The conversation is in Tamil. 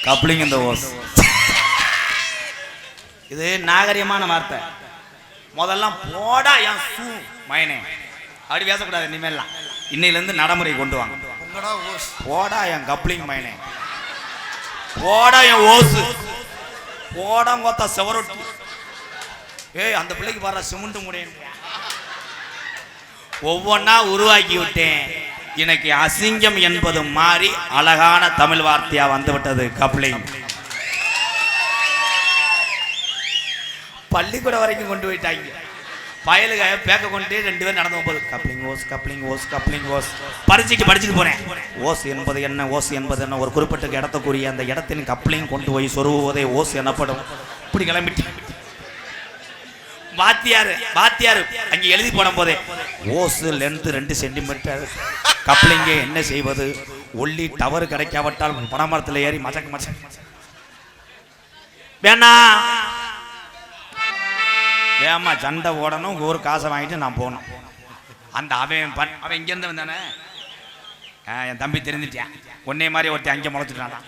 கப்ளிங் இந்த ஓஸ். இது நாகரிகமான வார்த்தை. முதல்ல போடா என் சூ மயனே அப்படி பேசக்கூடாது. இனிமேலாம் இன்னையிலேருந்து நடைமுறை கொண்டு வாங்க. போடா என் கப்ளிங் மயனே, போடா என் ஓசு, போடா கோத்தா செவரொட்டி. ஏய் அந்த பிள்ளைக்கு வர்ற சிமெண்ட் முடியும் ஒவ்வொன்னா உருவாக்கி விட்டேன். எனக்கு அசிங்கம் என்பது மாறி அழகான தமிழ் வார்த்தையா வந்து விட்டது கப்ளிங். பள்ளிக்கூட வரைக்கும் கொண்டு போயிட்டாங்க. பயலுக பேக்க கொண்டு 2 பேரும் நடந்து போகுது. Coupling hose coupling hose coupling hose. படிச்சுட்டு போறேன். ஓஸ் என்பது என்ன, ஓஸ் என்பது என்ன, ஒரு குறிப்பிட்ட இடத்துக்குரிய அந்த இடத்தின் கப்ளிங் கொண்டு போய் சொருகுவதே ஓஸ் எனப்படும். இப்படி கிளம்பிட்டு வாத்தியாரு அங்கே எழுதி போன போதே ஓஸ் லென்த் 2 சென்டிமீட்டர், கப்ளிங்கே என்ன செய்வது, ஒல்லி டவர் கிடைக்காவிட்டால் பனைமரத்தில் ஏறி மச்சக்க வேணா வேமா சண்டை ஓடணும். ஒரு காசை வாங்கிட்டு நான் போகணும். அந்த அவன் இங்கேருந்து வந்தானே என் தம்பி தெரிஞ்சிட்டான். ஒன்னே மாதிரி ஒருத்தன் அங்கே முளைச்சிட்டான்.